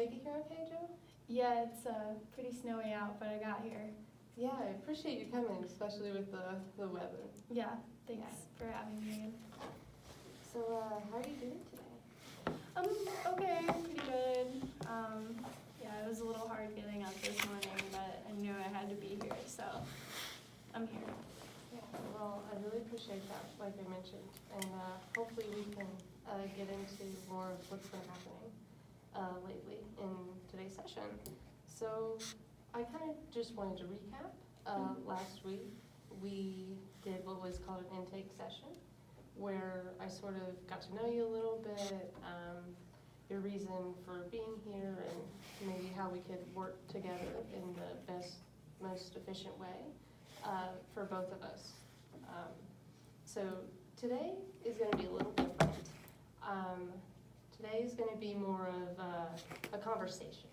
make it here okay, Joe? Yeah, it's pretty snowy out, but I got here. Yeah, I appreciate you coming, especially with the weather. Yeah, thanks for having me. So, how are you doing today? Okay, pretty good. Yeah, it was a little hard getting up this morning, but I knew I had to be here, so I'm here. Yeah, well, I really appreciate that, like I mentioned, and hopefully we can get into more of what's been happening lately in today's session. So, I kind of just wanted to recap. Last week, we did what was called an intake session, where I sort of got to know you a little bit, your reason for being here, and maybe how we could work together in the best, most efficient way for both of us. So today is going to be a little different. Today is going to be more of a conversation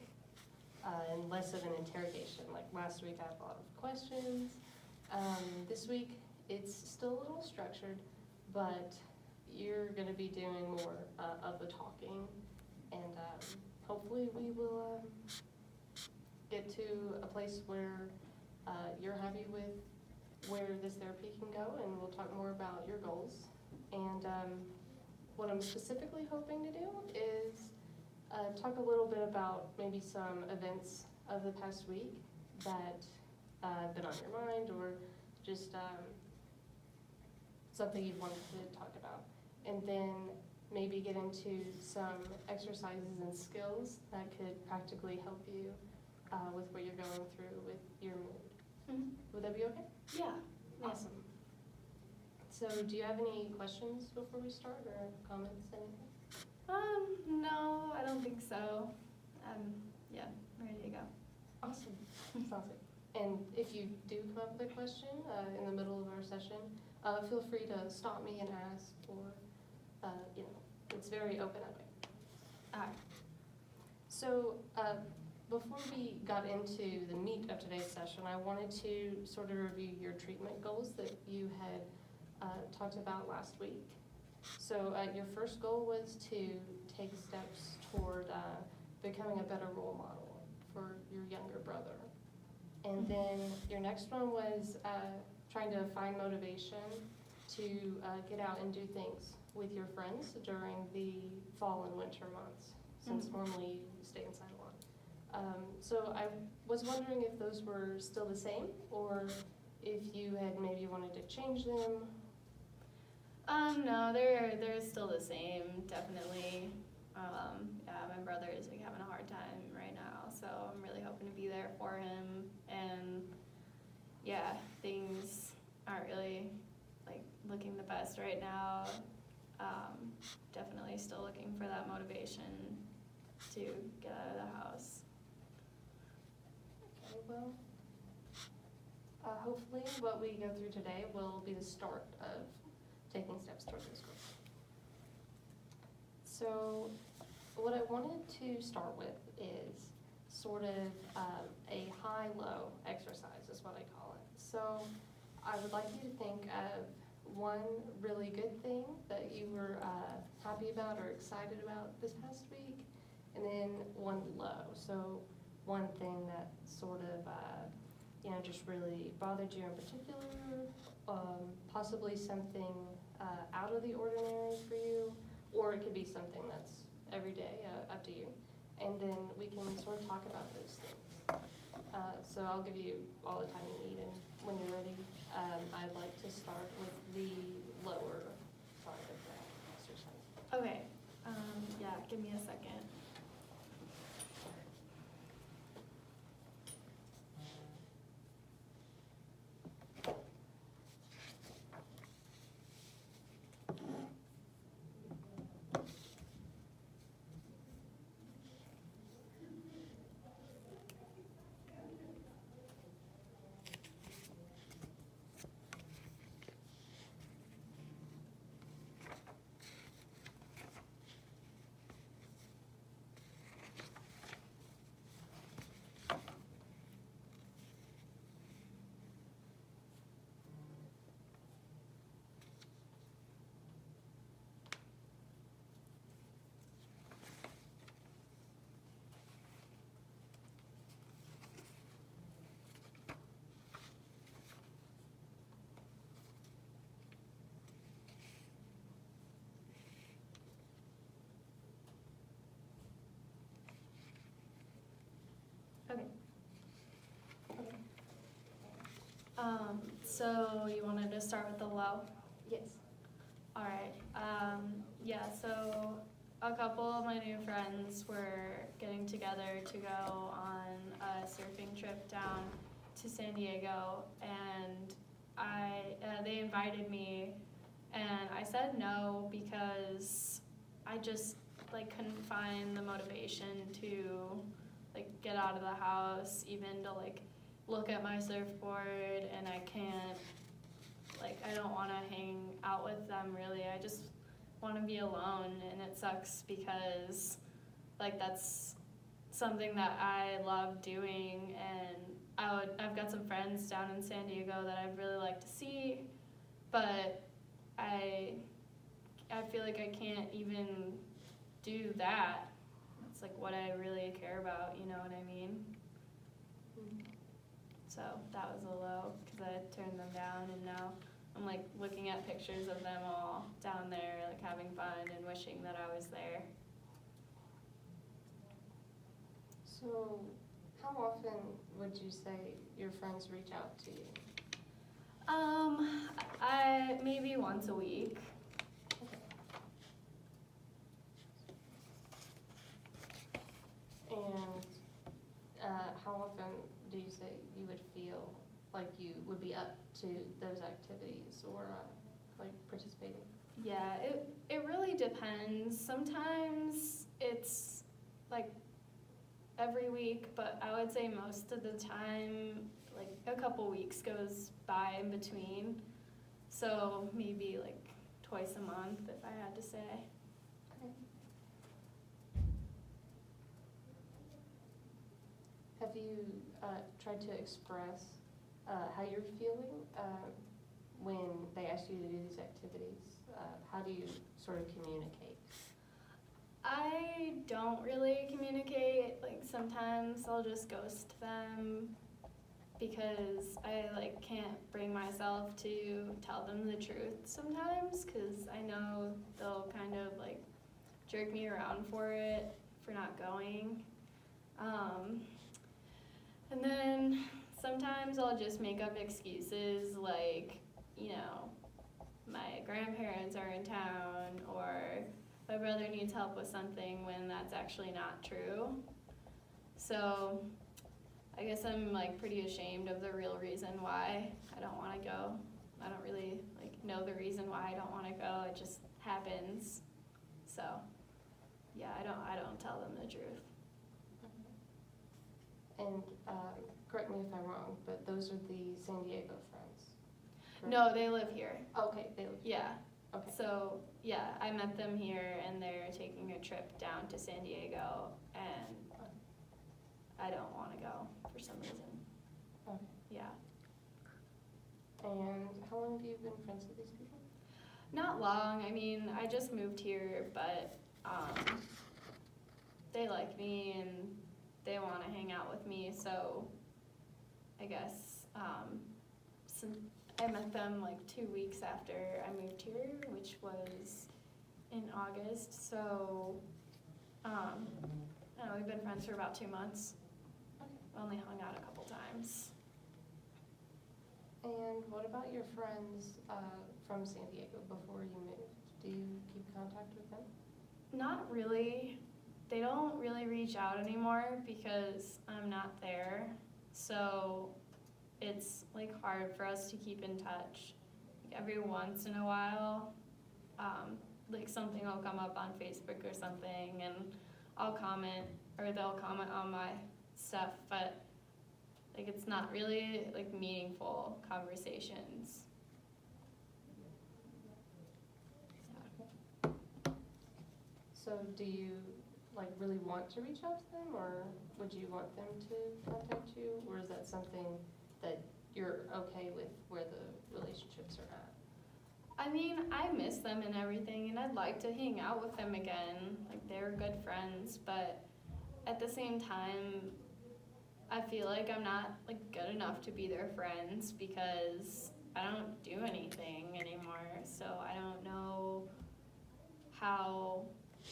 and less of an interrogation. Like last week I had a lot of questions. This week it's still a little structured, but you're going to be doing more of the talking, and hopefully we will get to a place where you're happy with where this therapy can go, and we'll talk more about your goals. And what I'm specifically hoping to do is talk a little bit about maybe some events of the past week that have been on your mind, or just something you'd wanted to talk about. And then maybe get into some exercises and skills that could practically help you with what you're going through with your mood. Mm-hmm. Would that be okay? Yeah. Awesome. So do you have any questions before we start, or comments, anything? No, I don't think so. Yeah, ready to go. Awesome. Sounds good. And if you do come up with a question in the middle of our session, feel free to stop me and ask, or, it's very open that way. All right. So before we got into the meat of today's session, I wanted to sort of review your treatment goals that you had talked about last week. So your first goal was to take steps toward becoming a better role model for your younger brother. And then your next one was trying to find motivation to get out and do things with your friends during the fall and winter months, since normally you stay inside a lot. So I was wondering if those were still the same, or if you had maybe wanted to change them. No, they're still the same, definitely. Yeah, my brother is like having a hard time right now, so I'm really hoping to be there for him. And yeah, things aren't really like looking the best right now. Definitely still looking for that motivation to get out of the house. Okay, well, hopefully what we go through today will be the start of taking steps toward those goals. So what I wanted to start with is sort of a high-low exercise is what I call it. So I would like you to think of one really good thing that you were happy about or excited about this past week, and then one low. So one thing that sort of just really bothered you in particular, possibly something out of the ordinary for you, or it could be something that's every day, up to you. And then we can sort of talk about those things. So I'll give you all the time you need, and when you're ready, I'd like to start with the lower part of the exercise. Okay, yeah, give me a second. Okay. So you wanted to start with the low? Yes. All right. Yeah, so a couple of my new friends were getting together to go on a surfing trip down to San Diego, and they invited me, and I said no because I just like couldn't find the motivation to like get out of the house, even to like look at my surfboard, and I can't, like, I don't want to hang out with them really. I just want to be alone, and it sucks because like that's something that I love doing, and I've got some friends down in San Diego that I'd really like to see, but I feel like I can't even do that. It's like what I really care about, you know what I mean? So that was a low because I turned them down, and now I'm like looking at pictures of them all down there, like having fun and wishing that I was there. So, how often would you say your friends reach out to you? I maybe once a week. And how often do you say you would feel like you would be up to those activities or like participating? Yeah, it really depends. Sometimes it's like every week, but I would say most of the time, like a couple weeks goes by in between. So maybe like twice a month if I had to say. Okay. Have you tried to express how you're feeling when they ask you to do these activities? How do you sort of communicate? I don't really communicate. Like sometimes I'll just ghost them because I like can't bring myself to tell them the truth sometimes, because I know they'll kind of like jerk me around for it, for not going. And then sometimes I'll just make up excuses like, you know, my grandparents are in town, or my brother needs help with something, when that's actually not true. So I guess I'm like pretty ashamed of the real reason why I don't want to go. I don't really like know the reason why I don't want to go. It just happens. So yeah, I don't tell them the truth. And correct me if I'm wrong, but those are the San Diego friends? Correct? No, they live here. Okay, they live here. Yeah. Okay. So yeah, I met them here, and they're taking a trip down to San Diego, and I don't want to go for some reason. Okay. Yeah. And how long have you been friends with these people? Not long. I mean, I just moved here, but they like me and they want to hang out with me. So I guess since I met them like 2 weeks after I moved here, which was in August. So I don't know, we've been friends for about 2 months. We only hung out a couple times. And what about your friends from San Diego before you moved? Do you keep contact with them? Not really. They don't really reach out anymore because I'm not there. So it's like hard for us to keep in touch. Like every once in a while, like something will come up on Facebook or something, and I'll comment, or they'll comment on my stuff, but like it's not really like meaningful conversations. So do you like really want to reach out to them, or would you want them to contact you, or is that something that you're okay with where the relationships are at? I mean, I miss them and everything, and I'd like to hang out with them again. Like, they're good friends, but at the same time, I feel like I'm not like good enough to be their friends because I don't do anything anymore. So I don't know how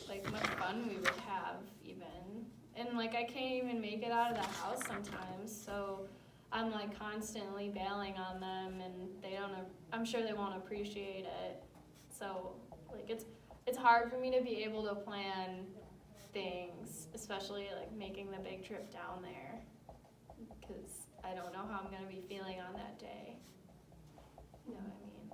like much fun we would have even. And like like, I can't even make it out of the house sometimes, so I'm like constantly bailing on them, and they don't, I'm sure they won't appreciate it. So, like, it's hard for me to be able to plan things, especially like making the big trip down there, because I don't know how I'm gonna be feeling on that day. You know what I mean?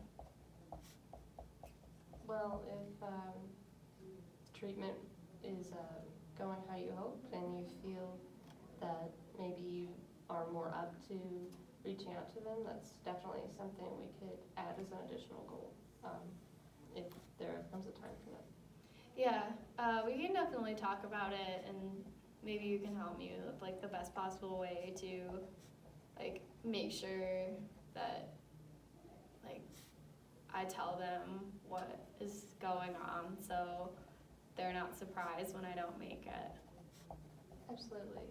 Well, if treatment is going how you hope and you feel that maybe you are more up to reaching out to them, that's definitely something we could add as an additional goal, if there comes a time for that. Yeah, we can definitely talk about it, and maybe you can help me with like the best possible way to like make sure that like I tell them what is going on, so they're not surprised when I don't make it. Absolutely.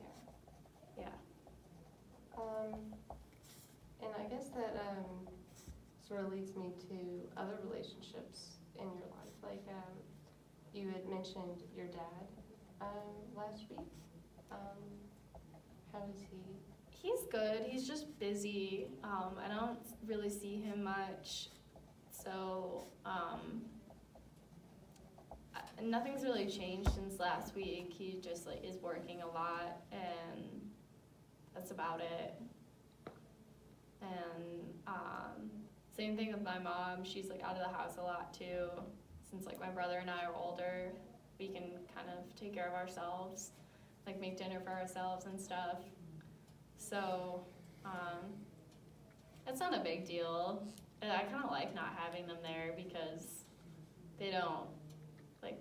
Yeah. And I guess that sort of leads me to other relationships in your life. Like you had mentioned your dad last week. How is he? He's good. He's just busy. I don't really see him much, so nothing's really changed since last week. He just like is working a lot, and that's about it. And same thing with my mom. She's like out of the house a lot too. Since like my brother and I are older, we can kind of take care of ourselves, like make dinner for ourselves and stuff. So it's not a big deal. I kind of like not having them there because they don't like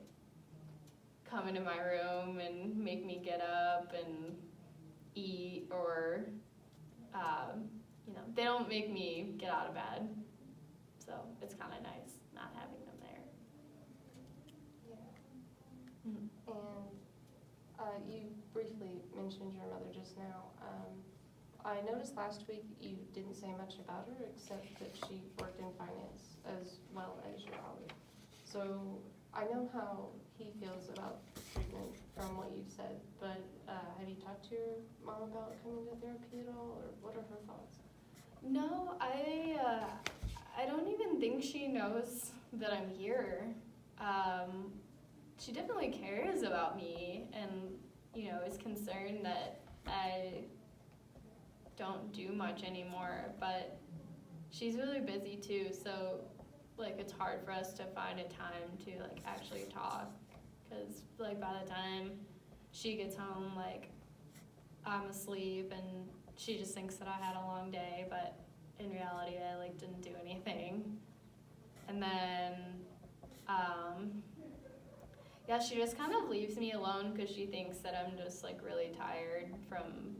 come into my room and make me get up and eat, or you know, they don't make me get out of bed. So it's kind of nice not having them there. Yeah. Mm-hmm. And you briefly mentioned your mother just now. I noticed last week you didn't say much about her except that she worked in finance as well as your father. So I know how he feels about treatment from what you've said, but have you talked to your mom about coming to therapy at all, or what are her thoughts? No, I don't even think she knows that I'm here. She definitely cares about me, and you know, is concerned that I don't do much anymore, but she's really busy too, so like it's hard for us to find a time to like actually talk, because like by the time she gets home, like I'm asleep, and she just thinks that I had a long day, but in reality I like didn't do anything. And then yeah, she just kind of leaves me alone because she thinks that I'm just like really tired from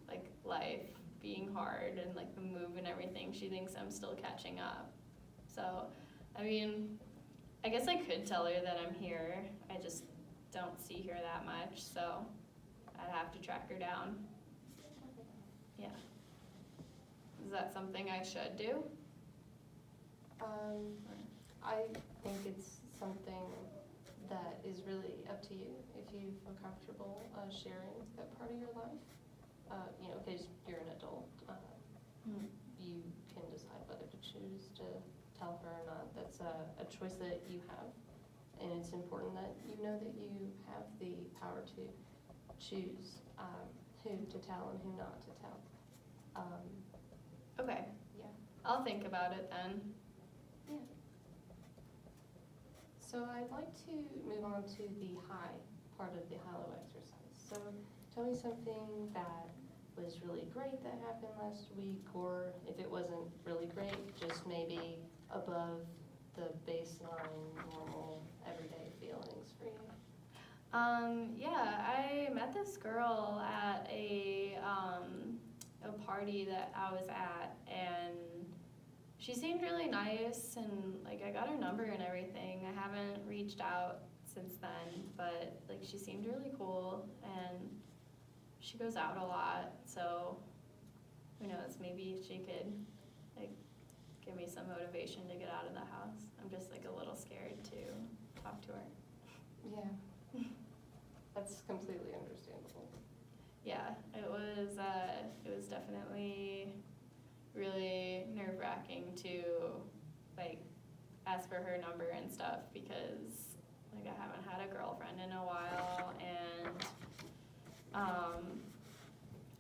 like life being hard and like the move and everything. She thinks I'm still catching up. So, I mean, I guess I could tell her that I'm here. I just don't see her that much, so I'd have to track her down. Yeah. Is that something I should do? I think it's something that is really up to you if you feel comfortable sharing that part of your life. You know, because you're an adult, you can decide whether to choose to tell her or not. That's a choice that you have, and it's important that you know that you have the power to choose who to tell and who not to tell. Okay. Yeah. I'll think about it then. Yeah. So I'd like to move on to the high part of the Halo exercise. So tell me something that was really great that happened last week, or if it wasn't really great, just maybe above the baseline normal everyday feelings for you. Yeah, I met this girl at a party that I was at, and she seemed really nice, and like I got her number and everything. I haven't reached out since then, but like she seemed really cool, and she goes out a lot, so who knows, maybe she could like give me some motivation to get out of the house. I'm just like a little scared to talk to her. Yeah. That's completely understandable. yeah, it was definitely really nerve-wracking to, like, ask for her number and stuff because, like, I haven't had a girlfriend in a while, and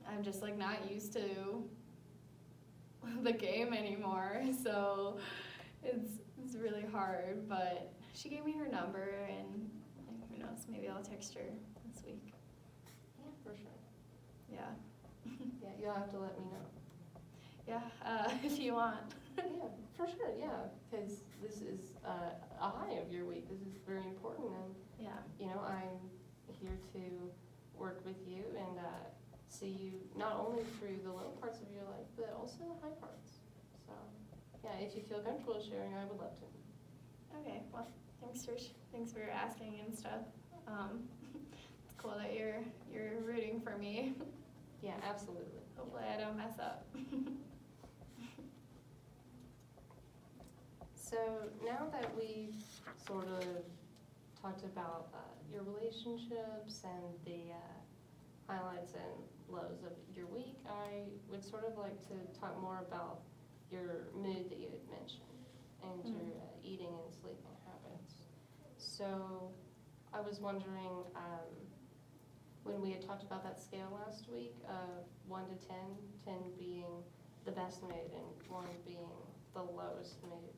I'm just, like, not used to the game anymore, so it's really hard, but she gave me her number, and, like, who knows, maybe I'll text her this week. Yeah, for sure. Yeah. Yeah, you'll have to let me know. Yeah, if you want. Yeah, for sure, yeah, because this is a high of your week. This is very important, and, Yeah. you know, I'm here to work with you and see you not only through the low parts of your life, but also the high parts. So, yeah, if you feel comfortable sharing, I would love to. Okay, well, thanks for asking and stuff. It's cool that you're rooting for me. Yeah, absolutely. Hopefully I don't mess up. So now that we've sort of talked about your relationships and the highlights and lows of your week, I would sort of like to talk more about your mood that you had mentioned and your eating and sleeping habits. So I was wondering, when we had talked about that scale last week of 1 to 10, 10 being the best mood and 1 being the lowest mood,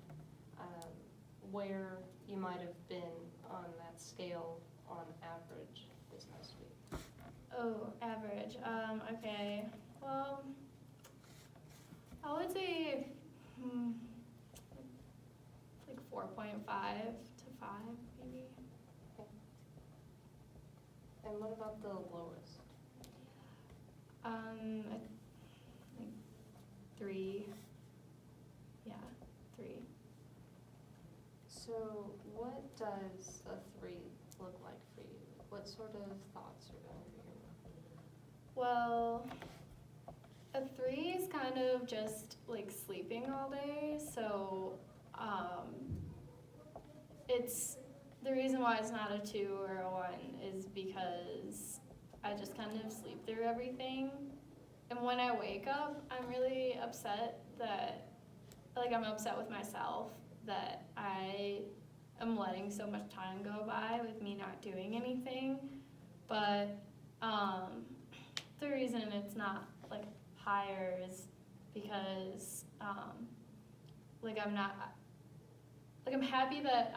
where you might have been on that scale on average this past week. Oh, average. Okay. Well, I would say like 4.5 to 5, maybe. And what about the lowest? Like 3. Yeah, 3. So what does a 3 look like for you? What sort of thoughts are going through your mind? Well, a 3 is kind of just like sleeping all day, so it's the reason why it's not a 2 or a 1 is because I just kind of sleep through everything. And when I wake up, I'm really upset I'm upset with myself that I am letting so much time go by with me not doing anything. But the reason it's not like higher is because I'm happy that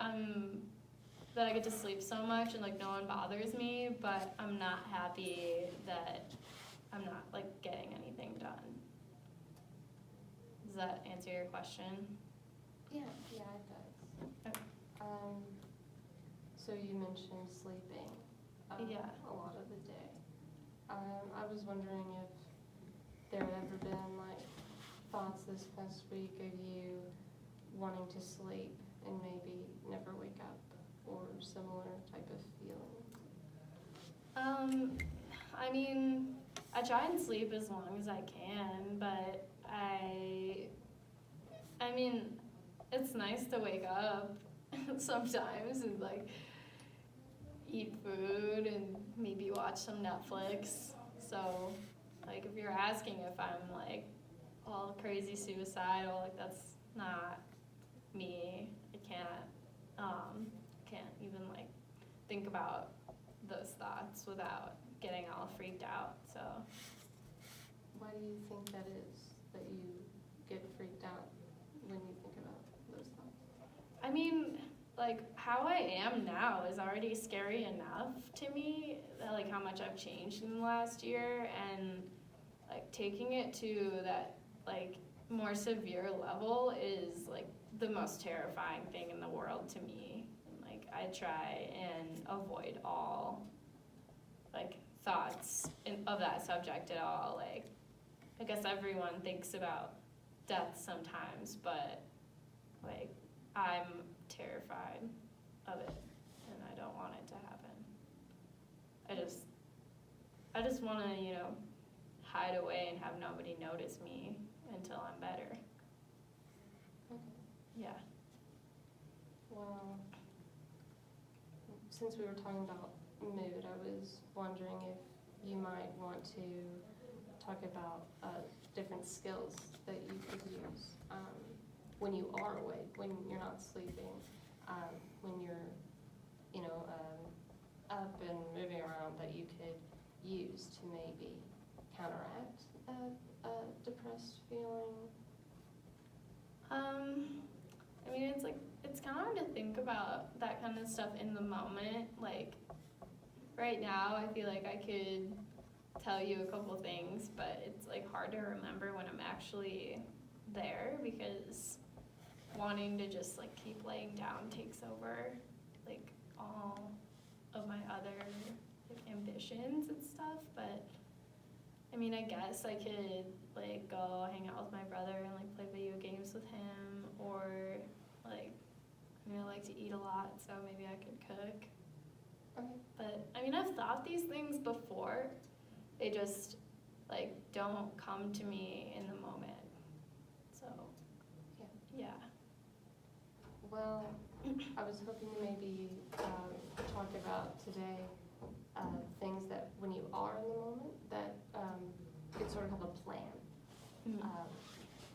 I get to sleep so much and like no one bothers me, but I'm not happy that I'm not like getting anything done. Does that answer your question? Yeah, it does. Okay. So you mentioned sleeping Yeah. a lot of the day. I was wondering if there had ever been like thoughts this past week of you wanting to sleep and maybe never wake up, or similar type of feeling. I mean, I try and sleep as long as I can, but I mean, it's nice to wake up sometimes and like eat food and maybe watch some Netflix. So, like, if you're asking if I'm like all crazy suicidal, like that's not me. Can't even like think about those thoughts without getting all freaked out. So. Why do you think that is, that you get freaked out when you think about those thoughts? I mean, like, how I am now is already scary enough to me, like, how much I've changed in the last year, and, like, taking it to that, like, more severe level is, like, the most terrifying thing in the world to me. And, like, I try and avoid all, like, thoughts of that subject at all. Like, I guess everyone thinks about death sometimes, but, like, I'm terrified of it, and I don't want it to happen. I just want to, hide away and have nobody notice me until I'm better. Okay. Yeah. Well, since we were talking about mood, I was wondering if you might want to talk about different skills that you could use when you are awake, when you're not sleeping, when you're, up and moving around, that you could use to maybe counteract a depressed feeling. I mean, it's kind of hard to think about that kind of stuff in the moment. Like, right now, I feel like I could tell you a couple things, but it's like hard to remember when I'm actually there, because wanting to just like keep laying down takes over like all of my other like ambitions and stuff. But I mean, I guess I could like go hang out with my brother and like play video games with him, or like, I mean, I like to eat a lot, so maybe I could cook. Okay. But I mean, I've thought these things before. They just like don't come to me in the moment. So yeah. Well, I was hoping to maybe talk about today things that when you are in the moment, that you could sort of have a plan. Mm-hmm.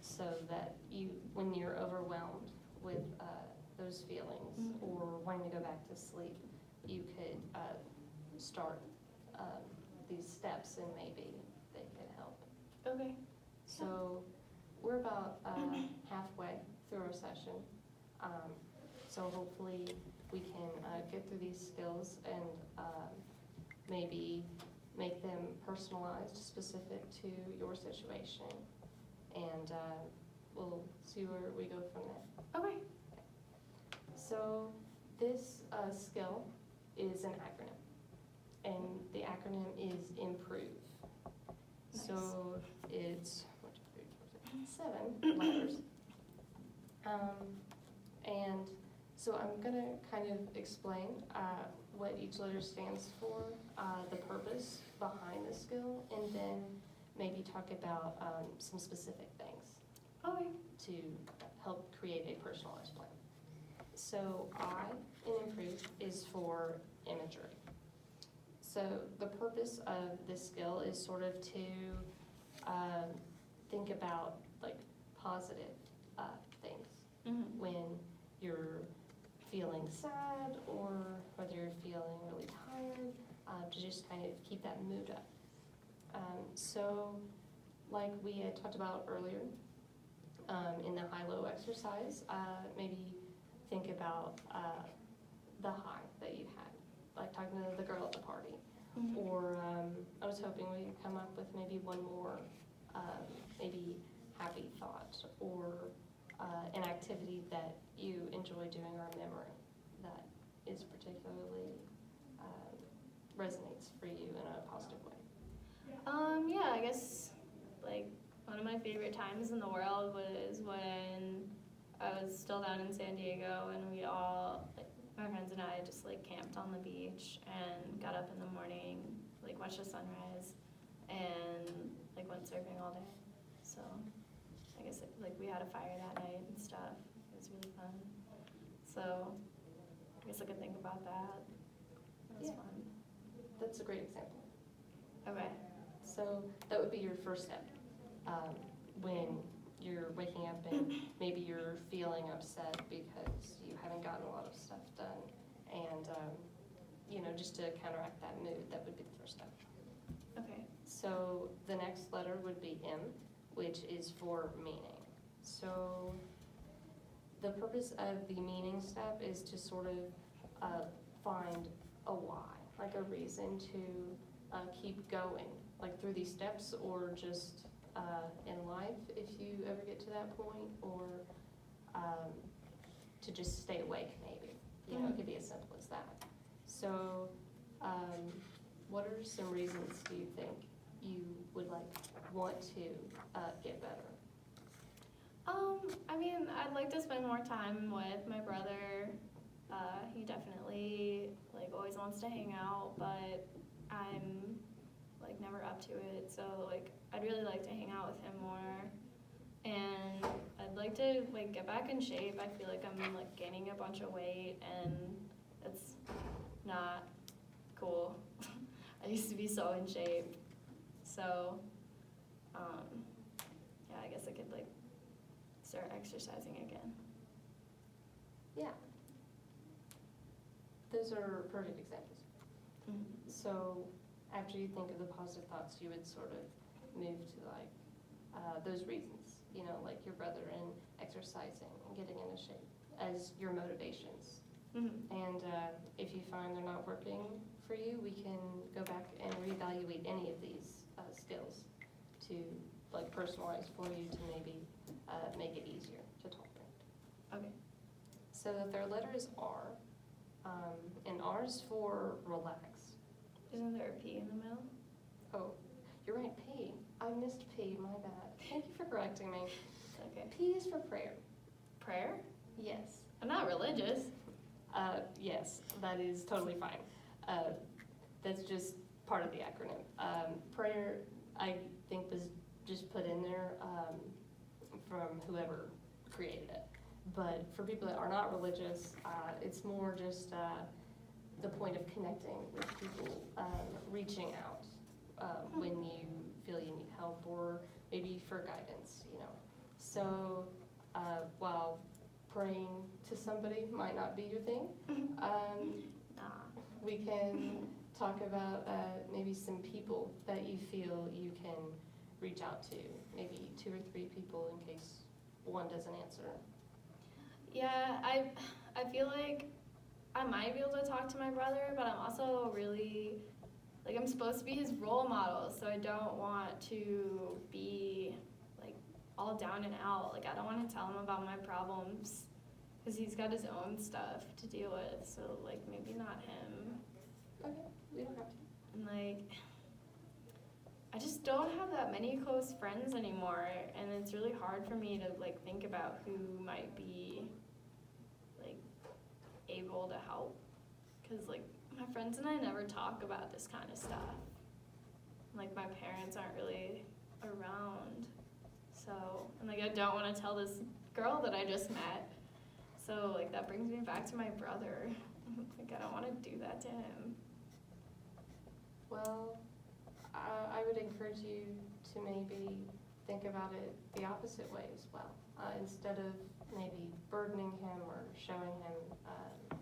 So that you, when you're overwhelmed with those feelings, Mm-hmm. or wanting to go back to sleep, you could start these steps, and maybe they could help. Okay. So we're about halfway through our session. So hopefully we can get through these skills and maybe make them personalized, specific to your situation. And we'll see where we go from there. Okay. So this skill is an acronym. And the acronym is IMPROVE. Nice. So it's 7 letters. And so I'm gonna kind of explain what each letter stands for, the purpose behind the skill, and then maybe talk about some specific things Okay. to help create a personalized plan. So I in IMPROVE is for imagery. So the purpose of this skill is sort of to think about like positive things Mm-hmm. when you're feeling sad, or whether you're feeling really tired, to just kind of keep that mood up. So like we had talked about earlier, in the high-low exercise, maybe think about the high that you had, like talking to the girl at the party. Mm-hmm. Or I was hoping we could come up with maybe one more, maybe happy thought, or an activity that you enjoy doing, or a memory that is particularly resonates for you in a positive way. Yeah, I guess like one of my favorite times in the world was when I was still down in San Diego, and we all, like my friends and I, just like camped on the beach and got up in the morning, like watched the sunrise, and like went surfing all day. So I guess like we had a fire that night and stuff. It was really fun. So I guess I could think about that. That was Yeah. fun. That's a great example. Okay. So that would be your first step. When you're waking up and maybe you're feeling upset because you haven't gotten a lot of stuff done, and just to counteract that mood, that would be the first step. Okay. So the next letter would be M, which is for meaning. So the purpose of the meaning step is to sort of find a why, like a reason to keep going, like through these steps, or just in life, if you ever get to that point, or to just stay awake maybe. It could be as simple as that. So what are some reasons do you think you would want to get better? I mean, I'd like to spend more time with my brother. He definitely like always wants to hang out, but I'm like never up to it. So like I'd really like to hang out with him more, and I'd like to like get back in shape. I feel like I'm like gaining a bunch of weight, and it's not cool I used to be so in shape. So, yeah, I guess I could like start exercising again. Yeah. Those are perfect examples. So after you think of the positive thoughts, you would sort of move to like those reasons, you know, like your brother and exercising and getting into shape as your motivations. And if you find they're not working for you, we can go back and reevaluate any of these skills to like personalize for you to maybe make it easier to tolerate. Okay. So the third letter is R, and R is for relax. Isn't there a P in the middle? Oh, you're right, P. I missed P, my bad. Thank you for correcting me. Okay. P is for prayer. Prayer? Yes. I'm not religious. Yes, that is totally fine. That's just part of the acronym. Prayer, I think, was just put in there from whoever created it. But for people that are not religious, it's more just the point of connecting with people, reaching out when you feel you need help or maybe for guidance, you know. So while praying to somebody might not be your thing, we can talk about maybe some people that you feel you can reach out to, maybe 2 or 3 people in case one doesn't answer. Yeah, I feel like I might be able to talk to my brother, but I'm also really, like, I'm supposed to be his role model, so I don't want to be, like, all down and out. Like, I don't want to tell him about my problems, because he's got his own stuff to deal with, so, like, maybe not him. Okay, we don't have to. And, like, I just don't have that many close friends anymore, and it's really hard for me to, like, think about who might be, like, able to help. Because, like, my friends and I never talk about this kind of stuff. Like, my parents aren't really around. So, and, like, I don't want to tell this girl that I just met. So, like, that brings me back to my brother. Like, I don't want to do that to him. Well, I would encourage you to maybe think about it the opposite way as well. Instead of maybe burdening him or showing him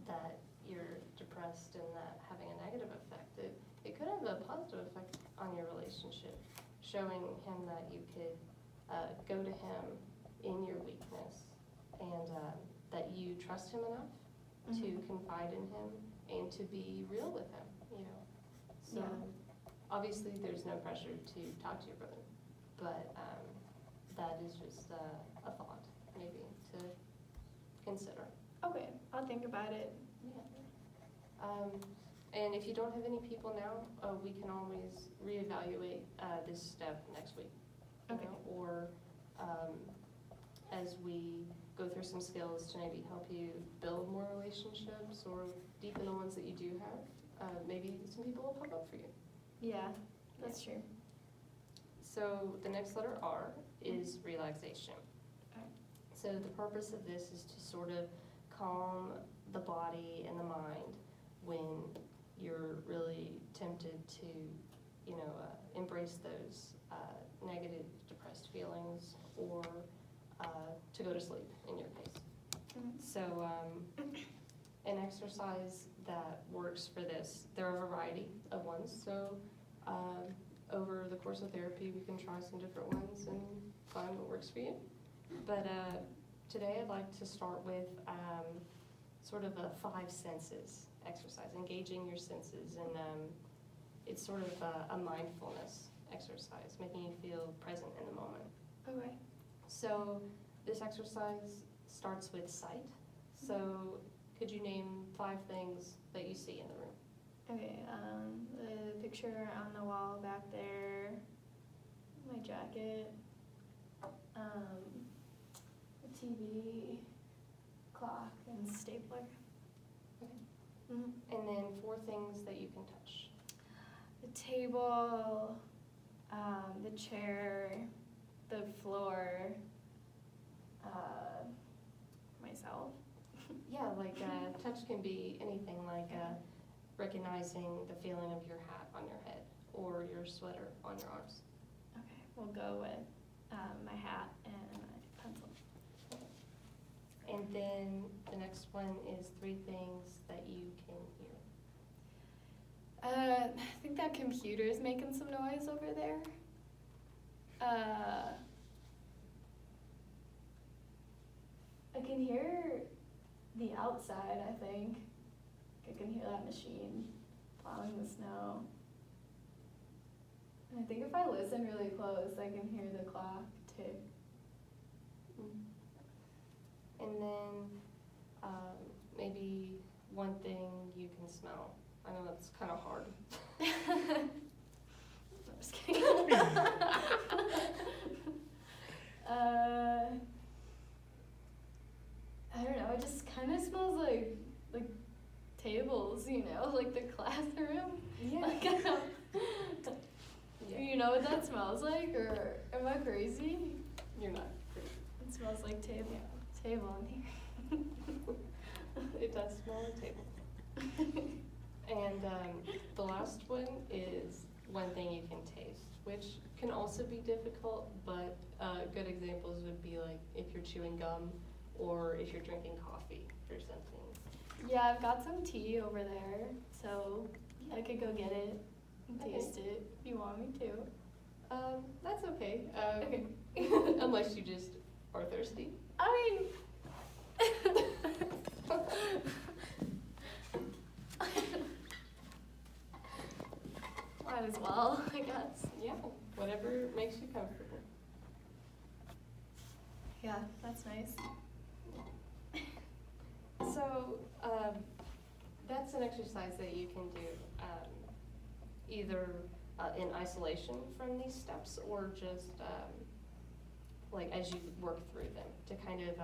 that you're depressed and that having a negative effect, it could have a positive effect on your relationship, showing him that you could go to him in your weakness and that you trust him enough to confide in him and to be real with him, you know. So obviously there's no pressure to talk to your brother, but that is just a thought maybe to consider. Okay, I'll think about it. Yeah. And if you don't have any people now, we can always reevaluate this step next week. Okay. You know, or as we go through some skills to maybe help you build more relationships or deepen the ones that you do have, maybe some people will pop up for you. Yeah, that's true. So the next letter R is relaxation. Okay. So the purpose of this is to sort of calm the body and the mind when you're really tempted to, you know, embrace those negative, depressed feelings or to go to sleep in your case. So an exercise that works for this, there are a variety of ones. So over the course of therapy, we can try some different ones and find what works for you. But today I'd like to start with sort of a 5 senses exercise, engaging your senses. And it's sort of a mindfulness exercise, making you feel present in the moment. Okay. So this exercise starts with sight. So could you name 5 things that you see in the room? Okay, the picture on the wall back there, my jacket, the TV, clock, and stapler. Okay. Mm-hmm. And then 4 things that you can touch. The table, the chair, the floor, myself. Yeah, like touch can be anything like recognizing the feeling of your hat on your head or your sweater on your arms. Okay, we'll go with my hat and my pencil. And then the next one is 3 things that you can hear. I think that computer's making some noise over there. I can hear the outside, I think. I can hear that machine plowing the snow. And I think if I listen really close, I can hear the clock tick. And then maybe one thing you can smell. I know that's kind of hard. I'm just kidding. I don't know, it just kind of smells like tables, you know, like the classroom. Yeah. Like, you know what that smells like, or am I crazy? You're not crazy. It smells like table. Table in here. It does smell like table. And the last one is one thing you can taste, which can also be difficult, but good examples would be like if you're chewing gum or if you're drinking coffee or something. Yeah, I've got some tea over there, so I could go get it and Okay. taste it if you want me to. That's okay. Okay. Unless you just are thirsty. I mean, might as well, I guess. Yeah, whatever makes you comfortable. Yeah, that's nice. So that's an exercise that you can do either in isolation from these steps or just like as you work through them to kind of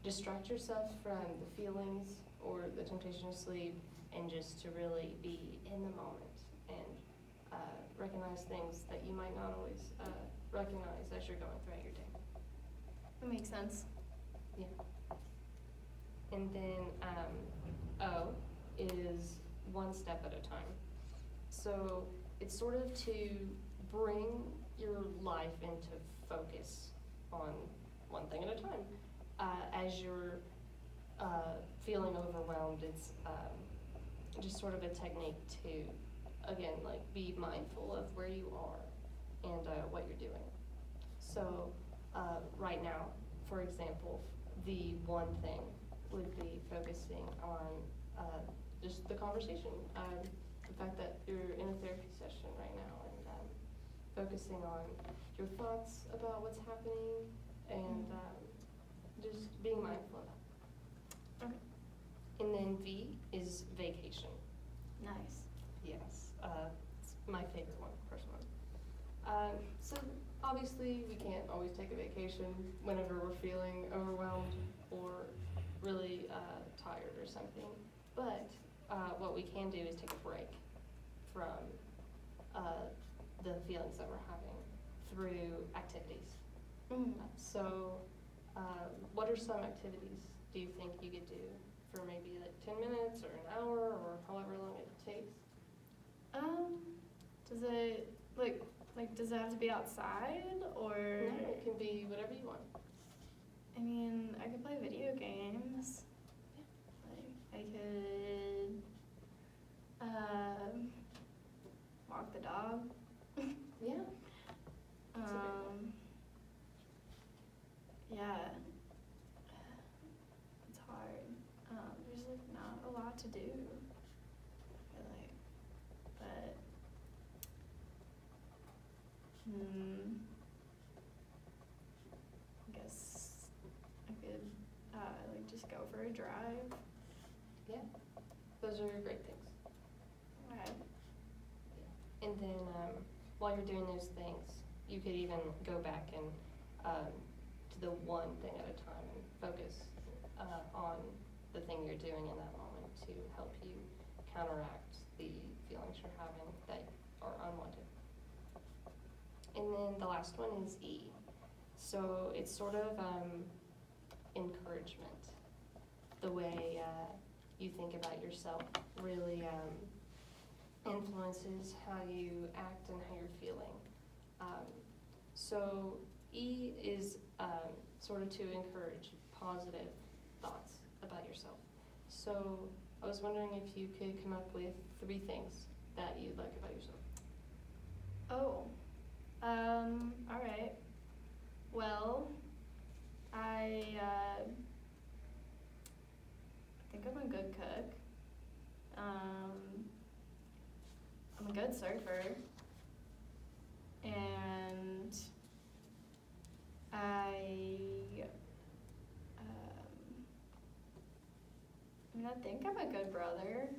distract yourself from the feelings or the temptation to sleep and just to really be in the moment and recognize things that you might not always recognize as you're going throughout your day. That makes sense. Yeah. And then O is one step at a time. So it's sort of to bring your life into focus on one thing at a time. As you're feeling overwhelmed, it's just sort of a technique to, again, like be mindful of where you are and what you're doing. So right now, for example, the one thing would be focusing on just the conversation, the fact that you're in a therapy session right now, and focusing on your thoughts about what's happening and just being mindful of that. Okay. And then V is vacation. Nice. Yes, it's my favorite one, personally. So obviously we can't always take a vacation whenever we're feeling overwhelmed or really tired or something, but what we can do is take a break from the feelings that we're having through activities. So what are some activities do you think you could do for maybe like 10 minutes or an hour or however long it takes? Does it does it have to be outside or? No, it can be whatever you want. I mean, I could play video games. Like I could walk the dog. Yeah. That's a big one. Yeah. It's hard. There's like not a lot to do. I feel like, but I guess I could like just go for a drive. Yeah, those are great things. Right. And then while you're doing those things, you could even go back and to the one thing at a time and focus on the thing you're doing in that moment to help you counteract the feelings you're having that are unwanted. And then the last one is E. So it's sort of encouragement. The way you think about yourself really influences how you act and how you're feeling. So E is sort of to encourage positive thoughts about yourself. So I was wondering if you could come up with 3 things that you like about yourself. Oh, all right. Well, I think I'm a good cook. I'm a good surfer, and I think I'm a good brother.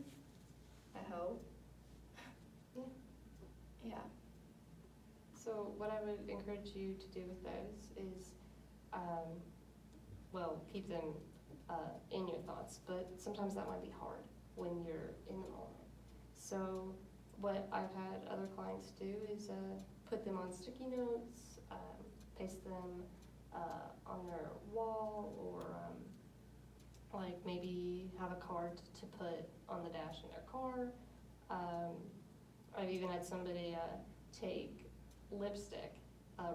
I hope. Yeah. Yeah. So what I would encourage you to do with those is, well, keep them in your thoughts, but sometimes that might be hard when you're in the moment. So what I've had other clients do is put them on sticky notes, paste them on their wall, or like maybe have a card to put on the dash in their car. I've even had somebody take lipstick,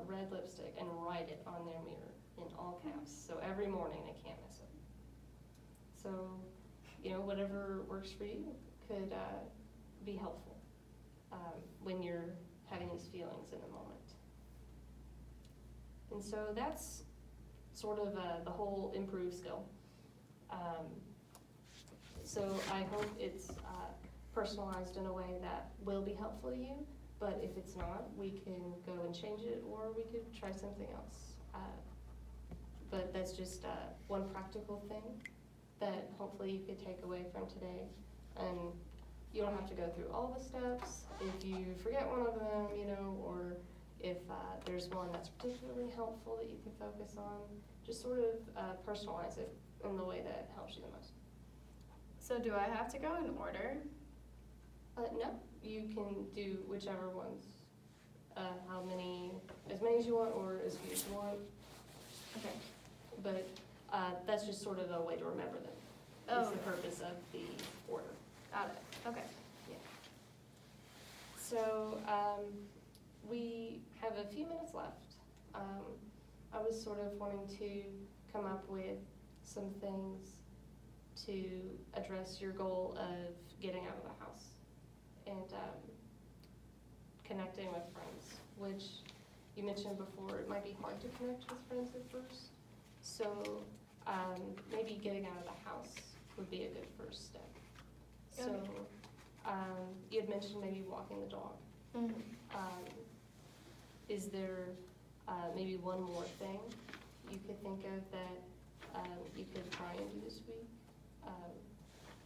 red lipstick, and write it on their mirror in all caps. So every morning they can't miss it. So, whatever works for you could be helpful when you're having these feelings in the moment. And so that's sort of the whole improve skill. So I hope it's personalized in a way that will be helpful to you, but if it's not, we can go and change it, or we could try something else. But that's just one practical thing that hopefully you could take away from today. And you don't have to go through all the steps. If you forget one of them, or if there's one that's particularly helpful that you can focus on, just sort of personalize it in the way that helps you the most. So do I have to go in order? No, you can do whichever ones, as many as you want, or as few as you want. Okay. But that's just sort of a way to remember them. Oh. It's the purpose of the order. Got it. Okay. Yeah. So we have a few minutes left. I was sort of wanting to come up with some things to address your goal of getting out of the house and connecting with friends, which you mentioned before, it might be hard to connect with friends at first. So maybe getting out of the house would be a good first step. So you had mentioned maybe walking the dog. Mm-hmm. Is there maybe one more thing you could think of that you could try and do this week?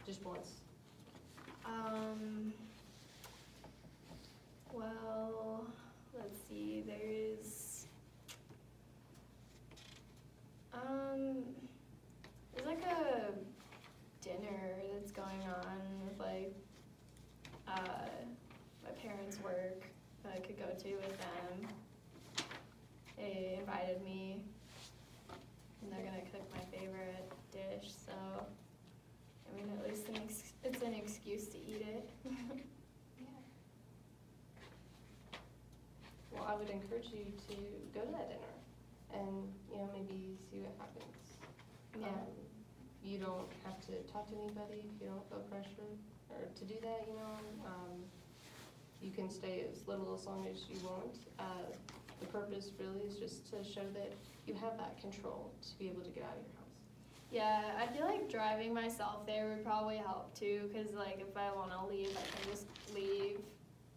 Just once. Well, let's see, there's like a dinner that's going on with like my parents' work that I could go to with them. They invited me, and they're gonna cook my favorite dish, so I mean, at least it's an excuse to eat it. Well, I would encourage you to go to that dinner and, maybe see what happens. Yeah. You don't have to talk to anybody if you don't feel pressured or to do that, You can stay as long as you want. The purpose really is just to show that you have that control to be able to get out of your house. Yeah, I feel like driving myself there would probably help too, because like if I want to leave, I can just leave.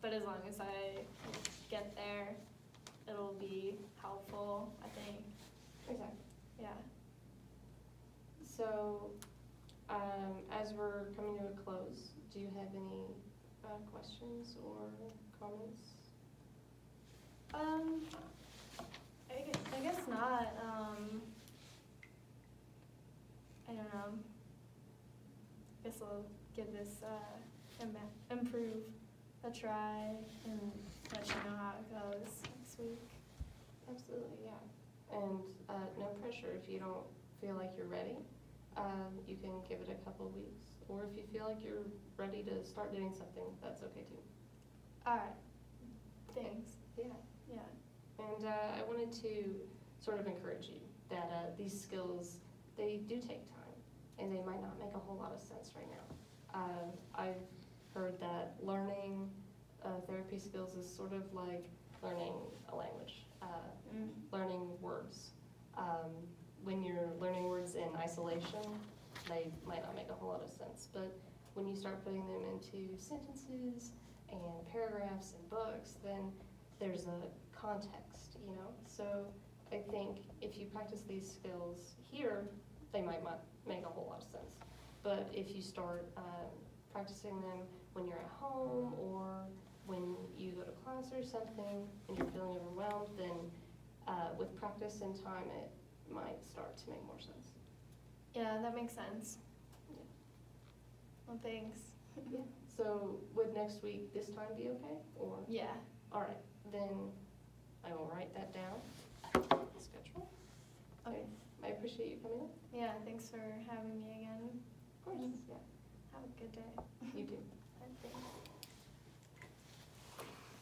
But as long as I get there, it'll be helpful, I think. Exactly. Yeah. So, as we're coming to a close, do you have any questions or comments? I guess not. I don't know. I guess I'll give this improve a try and let you know how it goes next week. Absolutely, yeah. And no pressure if you don't feel like you're ready. You can give it a couple weeks or if you feel like you're ready to start doing something, that's okay too. Alright, thanks. Yeah. Yeah. And I wanted to sort of encourage you that these skills, they do take time, and they might not make a whole lot of sense right now. I've heard that learning therapy skills is sort of like learning a language, learning words. When you're learning words in isolation, they might not make a whole lot of sense, but when you start putting them into sentences and paragraphs and books, then there's a context, you know? So I think if you practice these skills here, they might not make a whole lot of sense. But if you start practicing them when you're at home or when you go to class or something and you're feeling overwhelmed, then with practice and time, it might start to make more sense. Yeah, that makes sense. Yeah. Well, thanks. Yeah. So would next week this time be okay? Or Yeah. all right, then I will write that down. Schedule. Okay. I appreciate you coming in. Yeah, thanks for having me again. Of course. Yeah. Have a good day. You too. Thanks.